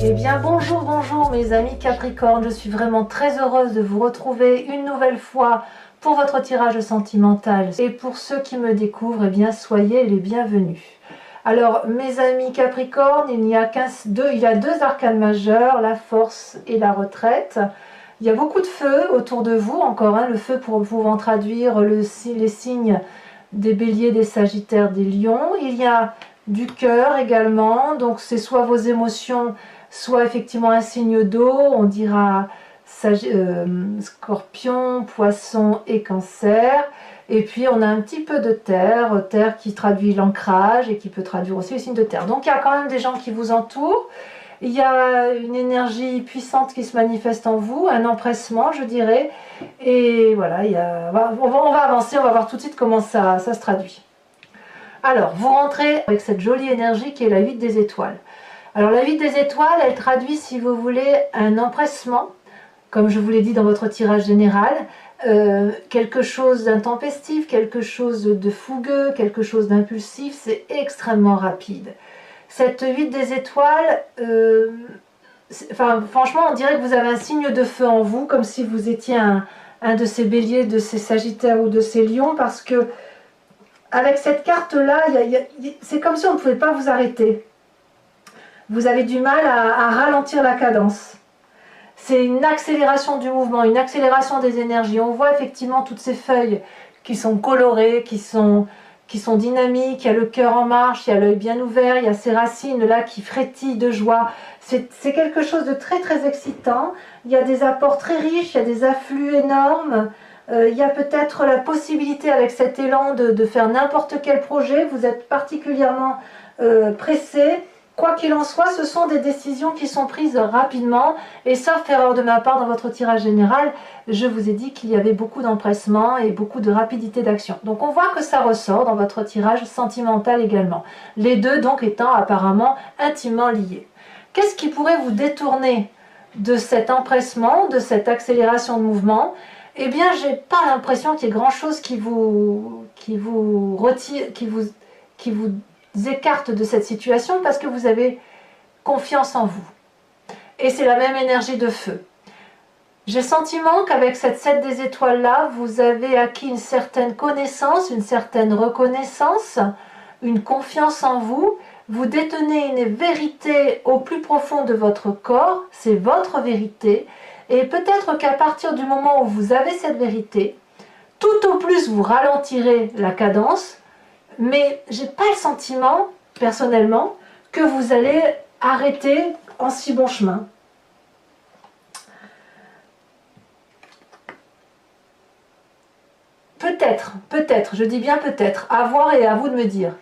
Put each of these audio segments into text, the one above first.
Eh bien bonjour, bonjour mes amis Capricorne, je suis vraiment très heureuse de vous retrouver une nouvelle fois pour votre tirage sentimental. Et pour ceux qui me découvrent, eh bien soyez les bienvenus. Alors mes amis Capricorne, il y a deux arcanes majeurs, la force et la retraite. Il y a beaucoup de feu autour de vous, encore le feu pour pouvoir traduire les signes des béliers, des sagittaires, des lions. Il y a du cœur également, donc c'est soit vos émotions, soit effectivement un signe d'eau, on dira scorpion, poisson et cancer. Et puis on a un petit peu de terre, terre qui traduit l'ancrage et qui peut traduire aussi le signe de terre. Donc il y a quand même des gens qui vous entourent. Il y a une énergie puissante qui se manifeste en vous, un empressement je dirais. Et voilà, on va avancer, on va voir tout de suite comment ça se traduit. Alors, vous rentrez avec cette jolie énergie qui est la 8 des étoiles. Alors la 8 des étoiles, elle traduit, si vous voulez, un empressement, comme je vous l'ai dit dans votre tirage général, quelque chose d'intempestif, quelque chose de fougueux, quelque chose d'impulsif, c'est extrêmement rapide. Cette 8 des étoiles, franchement, on dirait que vous avez un signe de feu en vous, comme si vous étiez un de ces béliers, de ces sagittaires ou de ces lions, parce que avec cette carte-là, c'est comme si on ne pouvait pas vous arrêter. Vous avez du mal à ralentir la cadence. C'est une accélération du mouvement, une accélération des énergies. On voit effectivement toutes ces feuilles qui sont colorées, qui sont dynamiques, il y a le cœur en marche, il y a l'œil bien ouvert, il y a ces racines là qui frétillent de joie. C'est quelque chose de très très excitant. Il y a des apports très riches, il y a des afflux énormes. Il y a peut-être la possibilité avec cet élan de faire n'importe quel projet. Vous êtes particulièrement pressé. Quoi qu'il en soit, ce sont des décisions qui sont prises rapidement, et sauf erreur de ma part dans votre tirage général, je vous ai dit qu'il y avait beaucoup d'empressement et beaucoup de rapidité d'action. Donc on voit que ça ressort dans votre tirage sentimental également. Les deux donc étant apparemment intimement liés. Qu'est-ce qui pourrait vous détourner de cet empressement, de cette accélération de mouvement? Eh bien, j'ai pas l'impression qu'il y ait grand-chose qui vous retire, qui vous écarte de cette situation, parce que vous avez confiance en vous. Et c'est la même énergie de feu. J'ai le sentiment qu'avec cette 7 des étoiles là, vous avez acquis une certaine connaissance, une certaine reconnaissance, une confiance en vous. Vous détenez une vérité au plus profond de votre corps, c'est votre vérité. Et peut-être qu'à partir du moment où vous avez cette vérité, tout au plus vous ralentirez la cadence, mais j'ai pas le sentiment, personnellement, que vous allez arrêter en si bon chemin. Peut-être, je dis bien peut-être, à voir et à vous de me dire,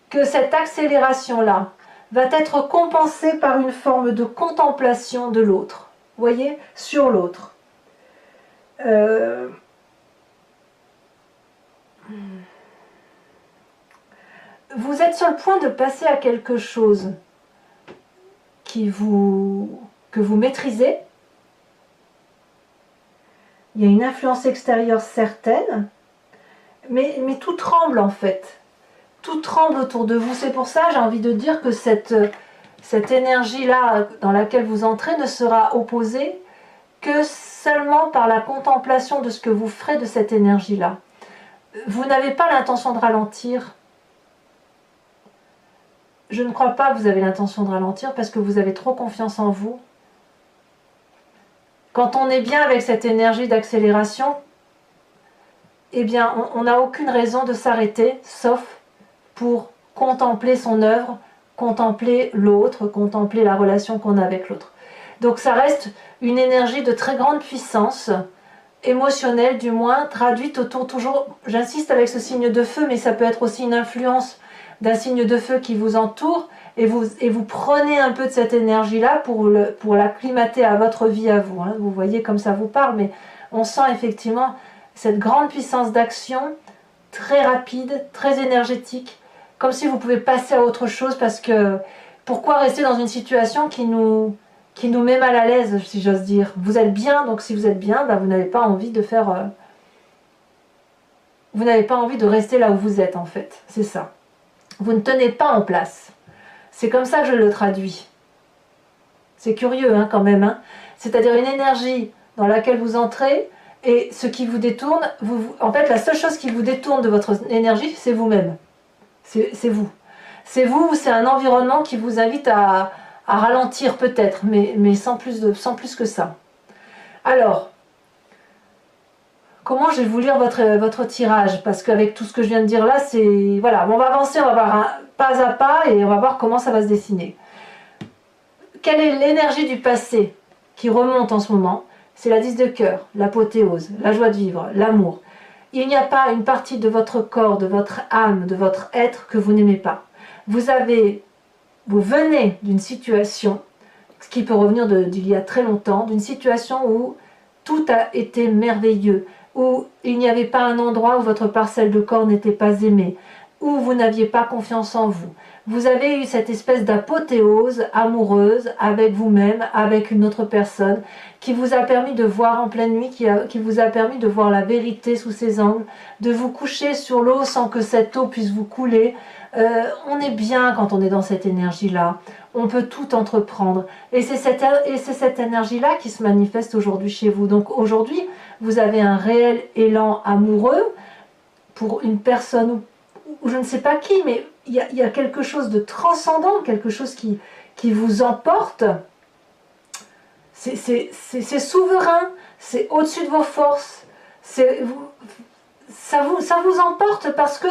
que cette accélération-là va être compensée par une forme de contemplation de l'autre, vous voyez, sur l'autre. Vous êtes sur le point de passer à quelque chose que vous maîtrisez. Il y a une influence extérieure certaine, mais tout tremble en fait. Tout tremble autour de vous. C'est pour ça j'ai envie de dire que cette énergie-là dans laquelle vous entrez ne sera opposée que seulement par la contemplation de ce que vous ferez de cette énergie-là. Vous n'avez pas l'intention de ralentir. Je ne crois pas que vous avez l'intention de ralentir parce que vous avez trop confiance en vous. Quand on est bien avec cette énergie d'accélération, eh bien, on n'a aucune raison de s'arrêter, sauf pour contempler son œuvre, contempler l'autre, contempler la relation qu'on a avec l'autre. Donc ça reste une énergie de très grande puissance, émotionnelle du moins, traduite autour toujours, j'insiste avec ce signe de feu, mais ça peut être aussi une influence d'un signe de feu qui vous entoure, et vous prenez un peu de cette énergie-là pour l'acclimater à votre vie à vous. Vous voyez comme ça vous parle, mais on sent effectivement cette grande puissance d'action, très rapide, très énergétique, comme si vous pouvez passer à autre chose, parce que pourquoi rester dans une situation qui nous met mal à l'aise, si j'ose dire. Vous êtes bien, donc si vous êtes bien, vous n'avez pas envie de faire... vous n'avez pas envie de rester là où vous êtes en fait, c'est ça. Vous ne tenez pas en place. C'est comme ça que je le traduis. C'est curieux hein, quand même. Hein. C'est-à-dire une énergie dans laquelle vous entrez et ce qui vous détourne, en fait la seule chose qui vous détourne de votre énergie, c'est vous-même. C'est vous. C'est vous, c'est un environnement qui vous invite à ralentir peut-être, mais sans plus que ça. Alors, comment je vais vous lire votre tirage? Parce qu'avec tout ce que je viens de dire là, c'est... Voilà, on va avancer, on va voir un pas à pas et on va voir comment ça va se dessiner. Quelle est l'énergie du passé qui remonte en ce moment? C'est la 10 de cœur, l'apothéose, la joie de vivre, l'amour. Il n'y a pas une partie de votre corps, de votre âme, de votre être que vous n'aimez pas. Vous venez d'une situation, ce qui peut revenir d'il y a très longtemps, d'une situation où tout a été merveilleux, où il n'y avait pas un endroit où votre parcelle de corps n'était pas aimée, où vous n'aviez pas confiance en vous. Vous avez eu cette espèce d'apothéose amoureuse avec vous-même, avec une autre personne, qui vous a permis de voir en pleine nuit, qui vous a permis de voir la vérité sous ses angles, de vous coucher sur l'eau sans que cette eau puisse vous couler. On est bien quand on est dans cette énergie-là. On peut tout entreprendre. Et c'est cette énergie-là qui se manifeste aujourd'hui chez vous. Donc aujourd'hui, vous avez un réel élan amoureux pour une personne ou je ne sais pas qui, mais il y a quelque chose de transcendant, quelque chose qui vous emporte. C'est souverain, c'est au-dessus de vos forces. Ça vous emporte parce que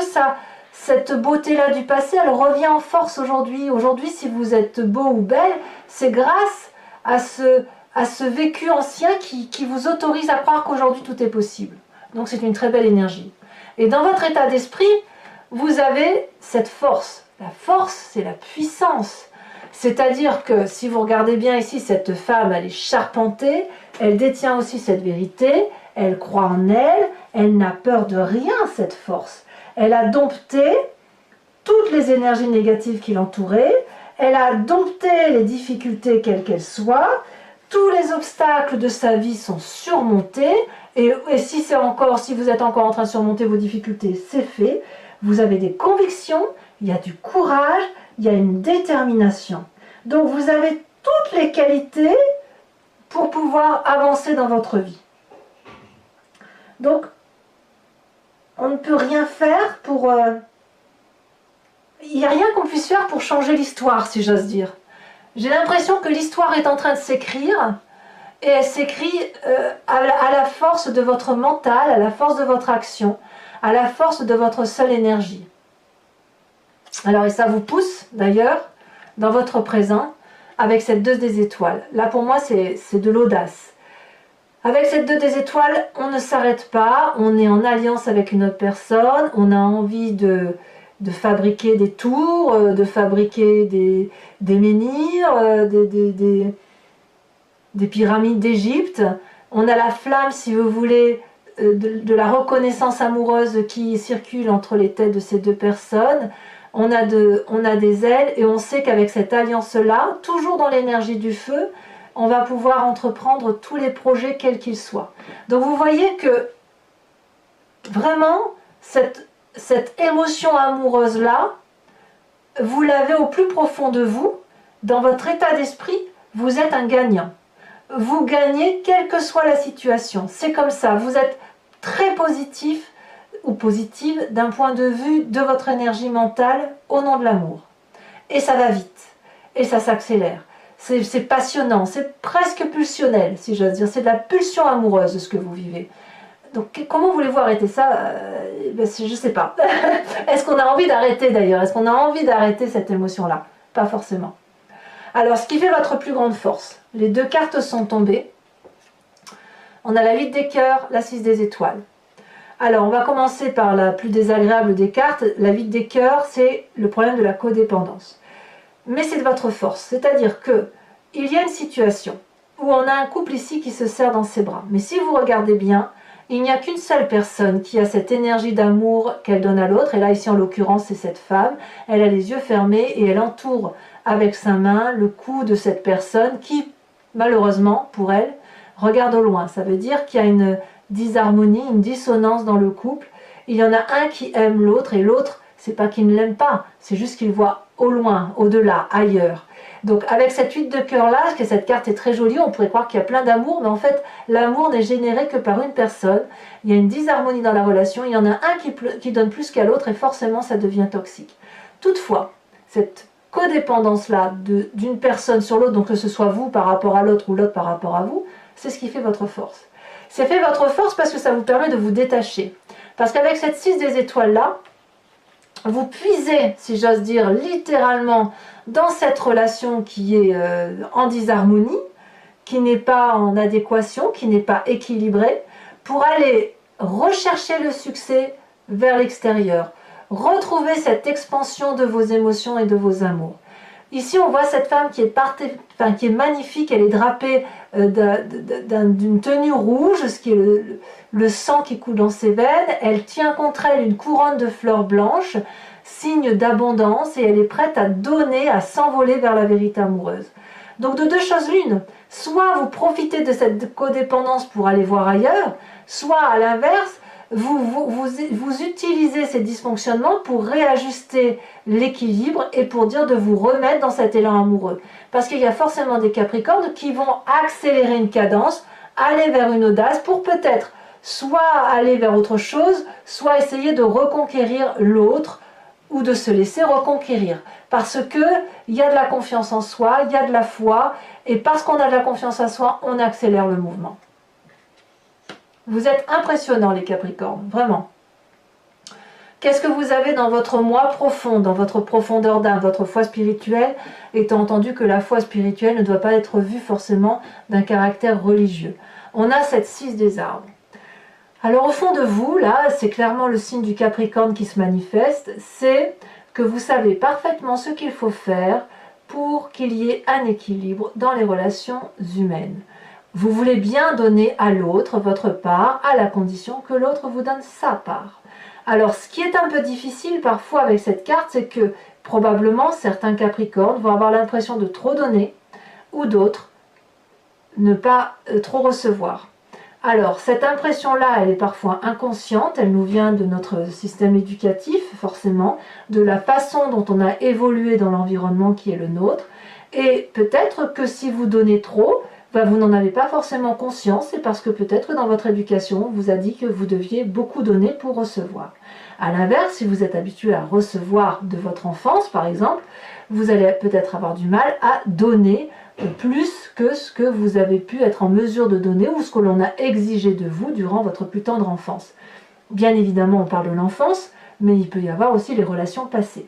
cette beauté-là du passé, elle revient en force aujourd'hui. Aujourd'hui, si vous êtes beau ou belle, c'est grâce à ce vécu ancien qui vous autorise à croire qu'aujourd'hui tout est possible. Donc c'est une très belle énergie. Et dans votre état d'esprit, vous avez cette force. La force, c'est la puissance. C'est-à-dire que si vous regardez bien ici, cette femme, elle est charpentée, elle détient aussi cette vérité, elle croit en elle, elle n'a peur de rien, cette force. Elle a dompté toutes les énergies négatives qui l'entouraient, elle a dompté les difficultés quelles qu'elles soient, tous les obstacles de sa vie sont surmontés, et si vous êtes encore en train de surmonter vos difficultés, c'est fait. Vous avez des convictions, il y a du courage, il y a une détermination. Donc vous avez toutes les qualités pour pouvoir avancer dans votre vie. Donc, on ne peut rien faire pour... il n'y a rien qu'on puisse faire pour changer l'histoire, si j'ose dire. J'ai l'impression que l'histoire est en train de s'écrire, et elle s'écrit à la force de votre mental, à la force de votre action, à la force de votre seule énergie. Alors, et ça vous pousse, d'ailleurs, dans votre présent, avec cette 2 des étoiles. Là, pour moi, c'est de l'audace. Avec cette 2 des étoiles, on ne s'arrête pas, on est en alliance avec une autre personne, on a envie de fabriquer des tours, de fabriquer des menhirs, des pyramides d'Égypte. On a la flamme, si vous voulez, de la reconnaissance amoureuse qui circule entre les têtes de ces deux personnes. On a des ailes et on sait qu'avec cette alliance-là, toujours dans l'énergie du feu, on va pouvoir entreprendre tous les projets quels qu'ils soient. Donc vous voyez que vraiment, cette émotion amoureuse-là, vous l'avez au plus profond de vous, dans votre état d'esprit, vous êtes un gagnant. Vous gagnez quelle que soit la situation. C'est comme ça, vous êtes très positif ou positive d'un point de vue de votre énergie mentale au nom de l'amour. Et ça va vite, et ça s'accélère. C'est passionnant, c'est presque pulsionnel, si j'ose dire. C'est de la pulsion amoureuse ce que vous vivez. Donc comment voulez-vous arrêter ça? Je ne sais pas. Est-ce qu'on a envie d'arrêter d'ailleurs? Est-ce qu'on a envie d'arrêter cette émotion-là? Pas forcément. Alors, ce qui fait votre plus grande force, les deux cartes sont tombées. On a la 8 des cœurs, la 6 des étoiles. Alors, on va commencer par la plus désagréable des cartes. La 8 des cœurs, c'est le problème de la codépendance. Mais c'est de votre force. C'est-à-dire que il y a une situation où on a un couple ici qui se serre dans ses bras. Mais si vous regardez bien, il n'y a qu'une seule personne qui a cette énergie d'amour qu'elle donne à l'autre. Et là, ici, en l'occurrence, c'est cette femme. Elle a les yeux fermés et elle entoure avec sa main le cou de cette personne qui, malheureusement, pour elle, regarde au loin. Ça veut dire qu'il y a une disharmonie, une dissonance dans le couple. Il y en a un qui aime l'autre et l'autre, c'est pas qu'il ne l'aime pas, c'est juste qu'il voit au loin, au-delà, ailleurs. Donc avec cette 8 de cœur là, que cette carte est très jolie, on pourrait croire qu'il y a plein d'amour, mais en fait l'amour n'est généré que par une personne. Il y a une disharmonie dans la relation, il y en a un qui donne plus qu'à l'autre et forcément ça devient toxique. Toutefois, cette codépendance là d'une personne sur l'autre, donc que ce soit vous par rapport à l'autre ou l'autre par rapport à vous, c'est ce qui fait votre force. C'est fait votre force parce que ça vous permet de vous détacher. Parce qu'avec cette 6 des étoiles là, vous puisez, si j'ose dire, littéralement dans cette relation qui est en disharmonie, qui n'est pas en adéquation, qui n'est pas équilibrée, pour aller rechercher le succès vers l'extérieur, retrouver cette expansion de vos émotions et de vos amours. Ici, on voit cette femme qui est magnifique, elle est drapée d'une tenue rouge, ce qui est le sang qui coule dans ses veines. Elle tient contre elle une couronne de fleurs blanches, signe d'abondance, et elle est prête à donner, à s'envoler vers la vérité amoureuse. Donc de deux choses l'une, soit vous profitez de cette codépendance pour aller voir ailleurs, soit à l'inverse, vous utilisez ces dysfonctionnements pour réajuster l'équilibre et pour dire de vous remettre dans cet élan amoureux. Parce qu'il y a forcément des Capricornes qui vont accélérer une cadence, aller vers une audace pour peut-être soit aller vers autre chose, soit essayer de reconquérir l'autre ou de se laisser reconquérir. Parce qu'il y a de la confiance en soi, il y a de la foi, et parce qu'on a de la confiance en soi, on accélère le mouvement. Vous êtes impressionnants les Capricornes, vraiment. Qu'est-ce que vous avez dans votre moi profond, dans votre profondeur d'âme, votre foi spirituelle, étant entendu que la foi spirituelle ne doit pas être vue forcément d'un caractère religieux. On a cette 6 des arbres. Alors au fond de vous, là, c'est clairement le signe du Capricorne qui se manifeste, c'est que vous savez parfaitement ce qu'il faut faire pour qu'il y ait un équilibre dans les relations humaines. Vous voulez bien donner à l'autre votre part, à la condition que l'autre vous donne sa part. Alors, ce qui est un peu difficile parfois avec cette carte, c'est que probablement certains Capricornes vont avoir l'impression de trop donner, ou d'autres ne pas trop recevoir. Alors, cette impression-là, elle est parfois inconsciente, elle nous vient de notre système éducatif, forcément, de la façon dont on a évolué dans l'environnement qui est le nôtre, et peut-être que si vous donnez trop, vous n'en avez pas forcément conscience, c'est parce que peut-être dans votre éducation, on vous a dit que vous deviez beaucoup donner pour recevoir. A l'inverse, si vous êtes habitué à recevoir de votre enfance, par exemple, vous allez peut-être avoir du mal à donner plus que ce que vous avez pu être en mesure de donner ou ce que l'on a exigé de vous durant votre plus tendre enfance. Bien évidemment, on parle de l'enfance, mais il peut y avoir aussi les relations passées.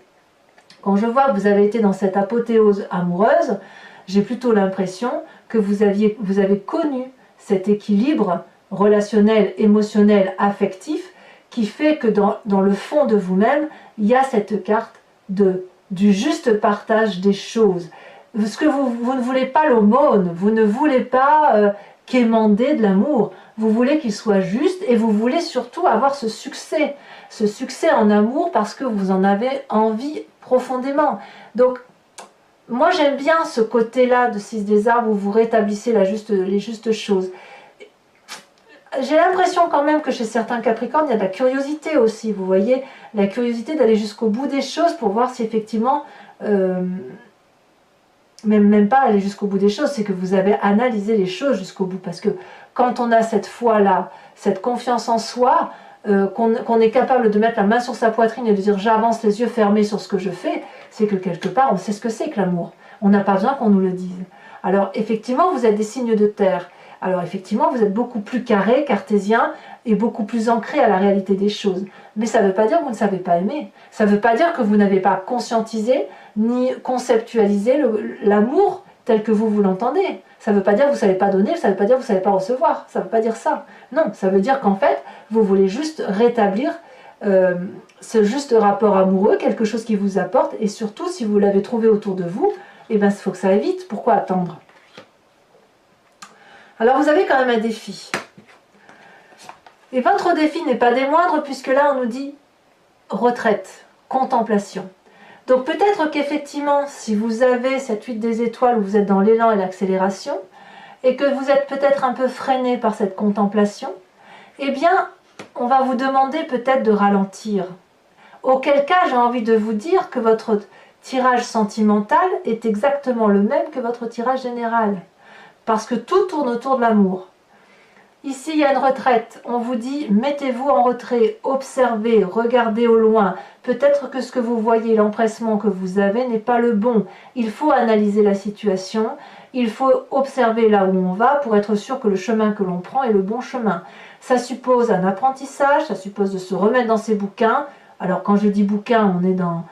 Quand je vois que vous avez été dans cette apothéose amoureuse, j'ai plutôt l'impression que vous avez connu cet équilibre relationnel, émotionnel, affectif, qui fait que dans le fond de vous-même, il y a cette carte du juste partage des choses. Ce que vous ne voulez pas l'aumône, vous ne voulez pas quémander de l'amour, vous voulez qu'il soit juste et vous voulez surtout avoir ce succès en amour parce que vous en avez envie profondément. Donc, moi j'aime bien ce côté-là de 6 des arbres où vous rétablissez les justes choses. J'ai l'impression quand même que chez certains Capricornes, il y a de la curiosité aussi, vous voyez, la curiosité d'aller jusqu'au bout des choses pour voir si effectivement, même pas aller jusqu'au bout des choses, c'est que vous avez analysé les choses jusqu'au bout, parce que quand on a cette foi-là, cette confiance en soi, qu'on est capable de mettre la main sur sa poitrine et de dire j'avance les yeux fermés sur ce que je fais, c'est que quelque part on sait ce que c'est que l'amour. On n'a pas besoin qu'on nous le dise. Alors effectivement vous êtes des signes de terre. Alors effectivement vous êtes beaucoup plus carré, cartésien et beaucoup plus ancré à la réalité des choses. Mais ça ne veut pas dire que vous ne savez pas aimer. Ça ne veut pas dire que vous n'avez pas conscientisé ni conceptualisé l'amour tel que vous l'entendez. Ça ne veut pas dire que vous ne savez pas donner, ça ne veut pas dire que vous ne savez pas recevoir. Ça ne veut pas dire ça. Non, ça veut dire qu'en fait, vous voulez juste rétablir ce juste rapport amoureux, quelque chose qui vous apporte, et surtout, si vous l'avez trouvé autour de vous, eh bien, il faut que ça aille vite. Pourquoi attendre? Alors, vous avez quand même un défi. Et votre défi n'est pas des moindres, puisque là, on nous dit retraite, contemplation. Donc peut-être qu'effectivement, si vous avez cette 8 des étoiles où vous êtes dans l'élan et l'accélération, et que vous êtes peut-être un peu freiné par cette contemplation, eh bien, on va vous demander peut-être de ralentir. Auquel cas, j'ai envie de vous dire que votre tirage sentimental est exactement le même que votre tirage général. Parce que tout tourne autour de l'amour. Ici, il y a une retraite. On vous dit, mettez-vous en retrait, observez, regardez au loin. Peut-être que ce que vous voyez, l'empressement que vous avez n'est pas le bon. Il faut analyser la situation. Il faut observer là où on va pour être sûr que le chemin que l'on prend est le bon chemin. Ça suppose un apprentissage, ça suppose de se remettre dans ses bouquins. Alors, quand je dis bouquin, on est dans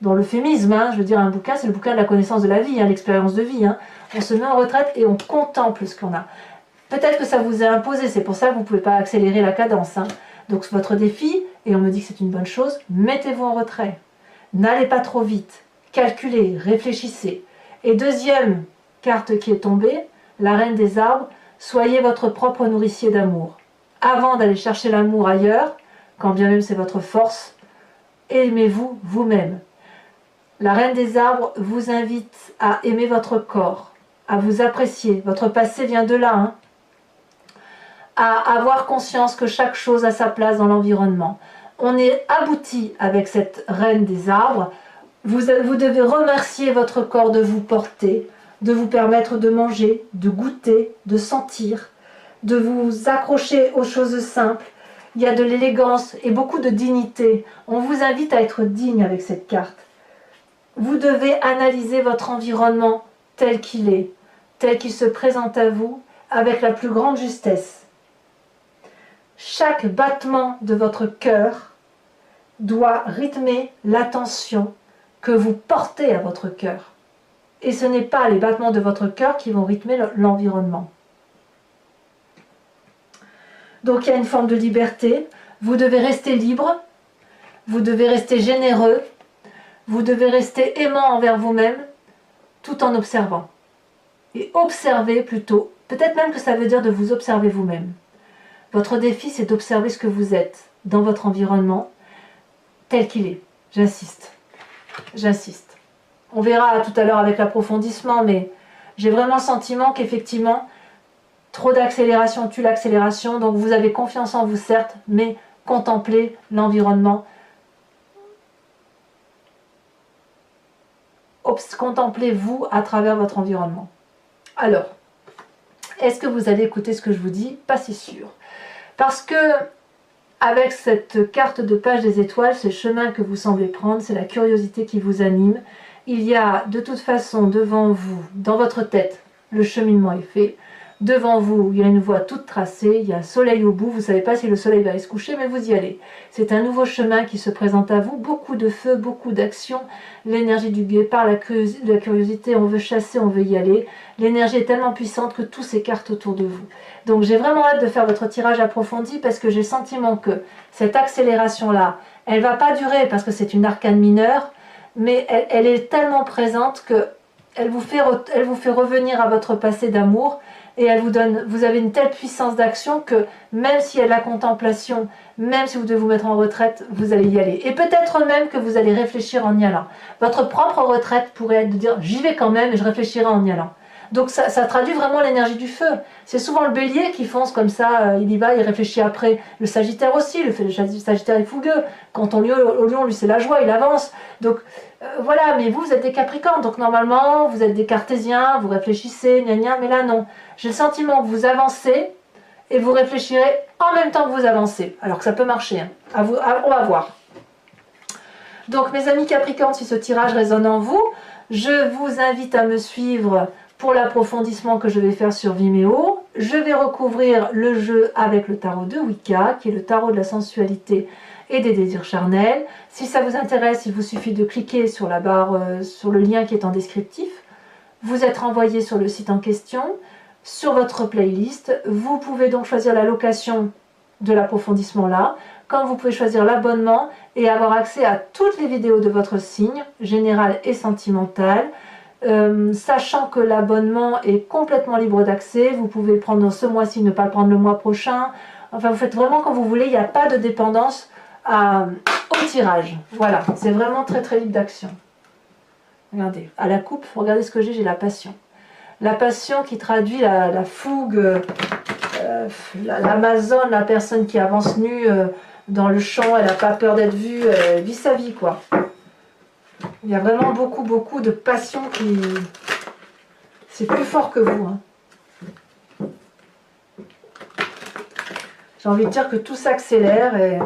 l'euphémisme. Hein. Je veux dire, un bouquin, c'est le bouquin de la connaissance de la vie, hein, l'expérience de vie. Hein. On se met en retraite et on contemple ce qu'on a. Peut-être que ça vous est imposé, c'est pour ça que vous ne pouvez pas accélérer la cadence. Hein. Donc votre défi, et on me dit que c'est une bonne chose, mettez-vous en retrait. N'allez pas trop vite. Calculez, réfléchissez. Et deuxième carte qui est tombée, la reine des arbres, soyez votre propre nourricier d'amour. Avant d'aller chercher l'amour ailleurs, quand bien même c'est votre force, aimez-vous vous-même. La reine des arbres vous invite à aimer votre corps, à vous apprécier. Votre passé vient de là, hein. À avoir conscience que chaque chose a sa place dans l'environnement. On est abouti avec cette reine des arbres. Vous devez remercier votre corps de vous porter, de vous permettre de manger, de goûter, de sentir, de vous accrocher aux choses simples. Il y a de l'élégance et beaucoup de dignité. On vous invite à être digne avec cette carte. Vous devez analyser votre environnement tel qu'il se présente à vous, avec la plus grande justesse. Chaque battement de votre cœur doit rythmer l'attention que vous portez à votre cœur. Et ce n'est pas les battements de votre cœur qui vont rythmer l'environnement. Donc il y a une forme de liberté. Vous devez rester libre, vous devez rester généreux, vous devez rester aimant envers vous-même, tout en observant. Et observer plutôt, peut-être même que ça veut dire de vous observer vous-même. Votre défi, c'est d'observer ce que vous êtes dans votre environnement, tel qu'il est. J'insiste. J'insiste. On verra tout à l'heure avec l'approfondissement, mais j'ai vraiment le sentiment qu'effectivement, trop d'accélération tue l'accélération, donc vous avez confiance en vous, certes, mais contemplez l'environnement. Contemplez-vous à travers votre environnement. Alors, est-ce que vous allez écouter ce que je vous dis? Pas si sûr. Parce que, avec cette carte de page des étoiles, c'est le chemin que vous semblez prendre, c'est la curiosité qui vous anime. Il y a de toute façon devant vous, dans votre tête, le cheminement est fait. Devant vous, il y a une voie toute tracée, il y a un soleil au bout, vous ne savez pas si le soleil va aller se coucher, mais vous y allez. C'est un nouveau chemin qui se présente à vous, beaucoup de feu, beaucoup d'action, l'énergie du guépard, la curiosité, on veut chasser, on veut y aller. L'énergie est tellement puissante que tout s'écarte autour de vous. Donc j'ai vraiment hâte de faire votre tirage approfondi parce que j'ai le sentiment que cette accélération-là, elle ne va pas durer parce que c'est une arcane mineure, mais elle est tellement présente que elle vous fait revenir à votre passé d'amour. Et elle vous donne, vous avez une telle puissance d'action que même s'il y a de la contemplation, même si vous devez vous mettre en retraite, vous allez y aller. Et peut-être même que vous allez réfléchir en y allant. Votre propre retraite pourrait être de dire, j'y vais quand même et je réfléchirai en y allant. Donc ça traduit vraiment l'énergie du feu. C'est souvent le bélier qui fonce comme ça, il y va, il réfléchit après. Le sagittaire aussi, le sagittaire est fougueux. Quand on au lion, lui c'est la joie, il avance. Donc voilà, mais vous êtes des capricornes, donc normalement vous êtes des cartésiens, vous réfléchissez, gna gna, mais là non. J'ai le sentiment que vous avancez et vous réfléchirez en même temps que vous avancez. Alors que ça peut marcher, hein. On va voir. Donc mes amis capricornes, si ce tirage résonne en vous, je vous invite à me suivre pour l'approfondissement que je vais faire sur Vimeo. Je vais recouvrir le jeu avec le tarot de Wicca, qui est le tarot de la sensualité et des désirs charnels. Si ça vous intéresse, il vous suffit de cliquer sur la barre, sur le lien qui est en descriptif. Vous êtes renvoyé sur le site en question, sur votre playlist. Vous pouvez donc choisir la location de l'approfondissement là, comme vous pouvez choisir l'abonnement et avoir accès à toutes les vidéos de votre signe, général et sentimental. Sachant que l'abonnement est complètement libre d'accès, vous pouvez le prendre ce mois-ci, ne pas le prendre le mois prochain. Enfin, vous faites vraiment comme vous voulez, il n'y a pas de dépendance au tirage. Voilà, c'est vraiment très très libre d'action. Regardez, à la coupe, regardez ce que j'ai la passion. La passion qui traduit la fougue, l'Amazone, la personne qui avance nue dans le champ, elle n'a pas peur d'être vue, elle vit sa vie, quoi. Il y a vraiment beaucoup, beaucoup de passion qui... C'est plus fort que vous, hein. J'ai envie de dire que tout s'accélère et...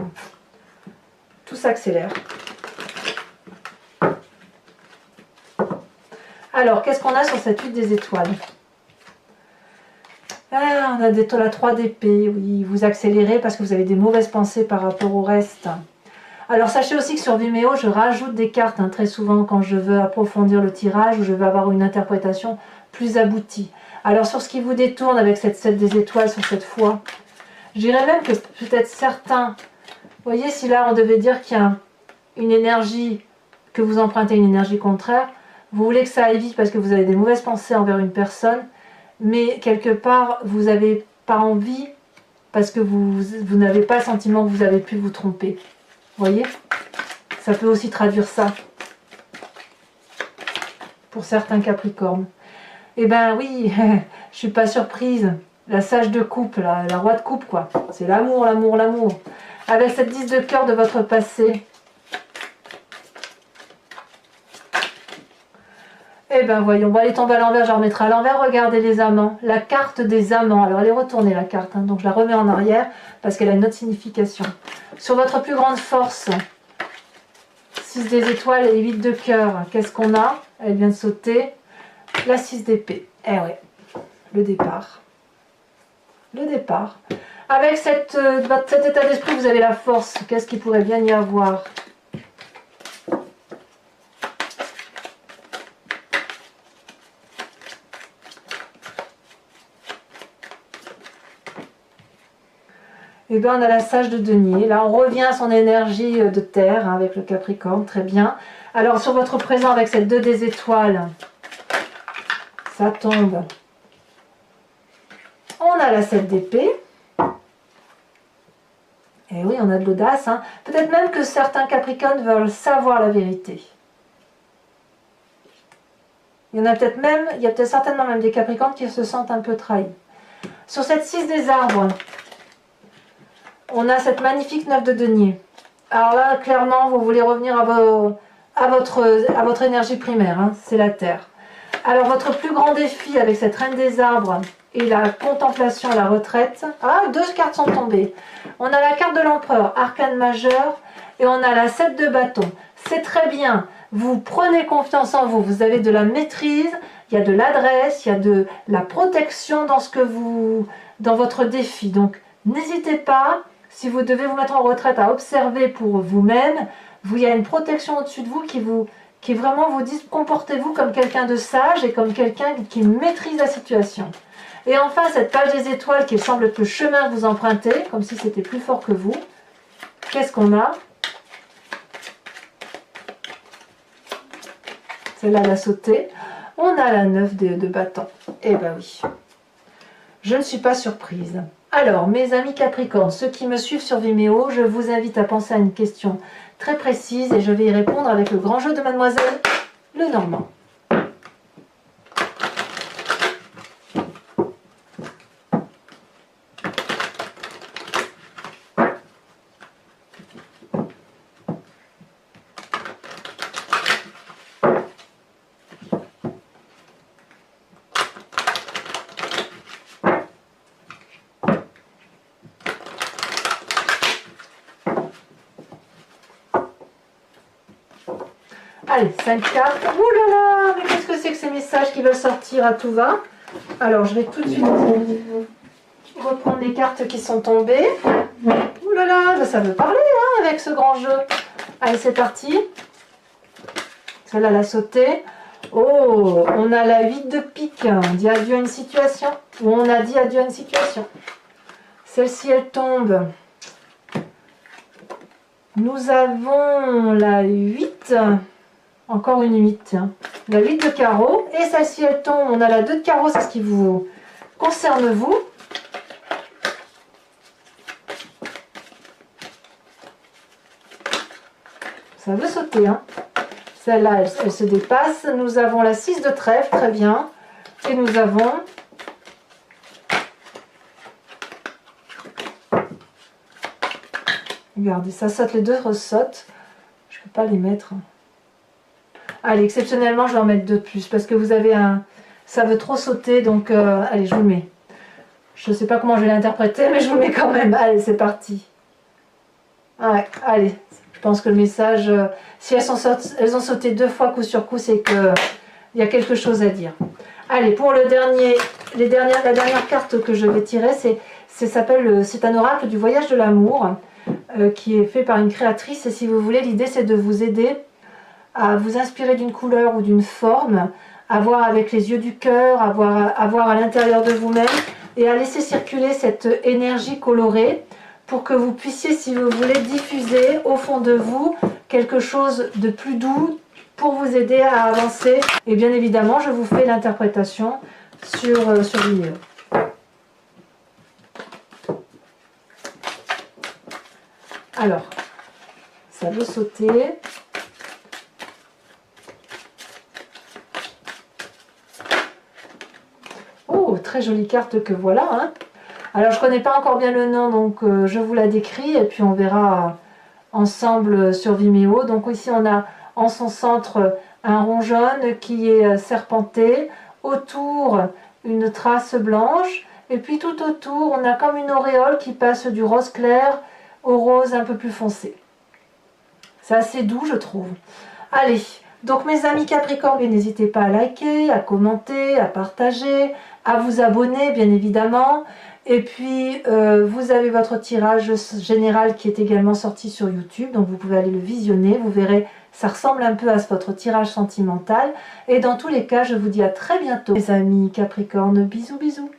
Tout s'accélère. Alors, qu'est-ce qu'on a sur cette huile des étoiles? Ah, on a la 3 d'épée, oui, vous accélérez parce que vous avez des mauvaises pensées par rapport au reste. Alors, sachez aussi que sur Vimeo, je rajoute des cartes, hein, très souvent quand je veux approfondir le tirage ou je veux avoir une interprétation plus aboutie. Alors, sur ce qui vous détourne avec cette 7 des étoiles sur cette fois, je dirais même que peut-être certains... Vous voyez, si là, on devait dire qu'il y a une énergie, que vous empruntez une énergie contraire, vous voulez que ça aille vite parce que vous avez des mauvaises pensées envers une personne, mais quelque part, vous n'avez pas envie parce que vous n'avez pas le sentiment que vous avez pu vous tromper. Vous voyez? Ça peut aussi traduire ça. Pour certains Capricornes. Eh ben oui, je suis pas surprise. La sage de coupe, la roi de coupe, quoi. C'est l'amour, l'amour, l'amour. Avec cette 10 de cœur de votre passé. Eh ben voyons, bon, elle est tombée à l'envers, je la remettrai à l'envers. Regardez les amants, la carte des amants. Alors elle est retournée la carte, hein, donc je la remets en arrière parce qu'elle a une autre signification. Sur votre plus grande force, 6 des étoiles et 8 de cœur, qu'est-ce qu'on a? Elle vient de sauter. La 6 d'épée. Eh ouais, le départ. Le départ. Avec cet état d'esprit, vous avez la force. Qu'est-ce qu'il pourrait bien y avoir? Et bien on a la sage de denier. Là on revient à son énergie de terre, hein, avec le Capricorne, très bien. Alors sur votre présent avec cette 2 des étoiles, ça tombe. On a la 7 d'épée. Et oui, on a de l'audace. Hein. Peut-être même que certains Capricornes veulent savoir la vérité. Il y en a peut-être même, il y a peut-être certainement même des Capricornes qui se sentent un peu trahis. Sur cette 6 des arbres, on a cette magnifique 9 de denier. Alors là, clairement, vous voulez revenir à votre énergie primaire, hein, c'est la terre. Alors, votre plus grand défi avec cette reine des arbres et la contemplation, la retraite. Ah, 2 cartes sont tombées. On a la carte de l'empereur, arcane majeur, et on a la 7 de bâton. C'est très bien. Vous prenez confiance en vous, vous avez de la maîtrise, il y a de l'adresse, il y a de la protection dans votre défi. Donc, n'hésitez pas. Si vous devez vous mettre en retraite, à observer pour vous-même, il y a une protection au-dessus de vous qui vraiment vous dit comportez-vous comme quelqu'un de sage et comme quelqu'un qui maîtrise la situation. Et enfin, cette page des étoiles qui semble être le chemin que vous empruntez, comme si c'était plus fort que vous. Qu'est-ce qu'on a? Celle-là, elle a sauté. On a la 9 de bâton. Eh ben oui. Je ne suis pas surprise. Alors, mes amis Capricornes, ceux qui me suivent sur Vimeo, je vous invite à penser à une question très précise et je vais y répondre avec le grand jeu de Mademoiselle Lenormand. Allez, 5 cartes. Ouh là là, mais qu'est-ce que c'est que ces messages qui veulent sortir à tout va? Alors, je vais tout de suite reprendre les cartes qui sont tombées. Ouh là là, ça veut parler hein, avec ce grand jeu. Allez, c'est parti. Celle-là, elle a sauté. Oh, on a la 8 de pique. On dit adieu à une situation. Ou on a dit adieu à une situation. Celle-ci, elle tombe. Nous avons la 8. Encore une 8, tiens. La 8 de carreau. Et celle-ci, elle tombe. On a la 2 de carreau, c'est ce qui vous concerne, vous. Ça veut sauter, hein. Celle-là, elle se dépasse. Nous avons la 6 de trèfle, très bien. Et nous avons... Regardez, ça saute, les deux ressautent. Je ne peux pas les mettre. Allez, exceptionnellement, je vais en mettre deux de plus parce que vous avez un... Ça veut trop sauter, donc allez, je vous le mets. Je ne sais pas comment je vais l'interpréter, mais je vous le mets quand même. Allez, c'est parti. Ouais, allez, je pense que le message, si elles ont sauté deux fois coup sur coup, c'est qu'il y a quelque chose à dire. Allez, pour le dernier, la dernière carte que je vais tirer, c'est un oracle du voyage de l'amour qui est fait par une créatrice. Et si vous voulez, l'idée c'est de vous aider à vous inspirer d'une couleur ou d'une forme, à voir avec les yeux du cœur, à voir à l'intérieur de vous-même et à laisser circuler cette énergie colorée pour que vous puissiez, si vous voulez, diffuser au fond de vous quelque chose de plus doux pour vous aider à avancer. Et bien évidemment, je vous fais l'interprétation sur vidéo. Alors, ça veut sauter. Oh, très jolie carte que voilà, hein. Alors, je ne connais pas encore bien le nom, donc je vous la décris et puis on verra ensemble sur Vimeo. Donc ici, on a en son centre un rond jaune qui est serpenté. Autour, une trace blanche. Et puis tout autour, on a comme une auréole qui passe du rose clair au rose un peu plus foncé. C'est assez doux, je trouve. Allez, donc mes amis Capricorne, n'hésitez pas à liker, à commenter, à partager, à vous abonner, bien évidemment. Et puis, vous avez votre tirage général qui est également sorti sur YouTube. Donc, vous pouvez aller le visionner. Vous verrez, ça ressemble un peu à votre tirage sentimental. Et dans tous les cas, je vous dis à très bientôt. Les amis Capricorne, bisous, bisous.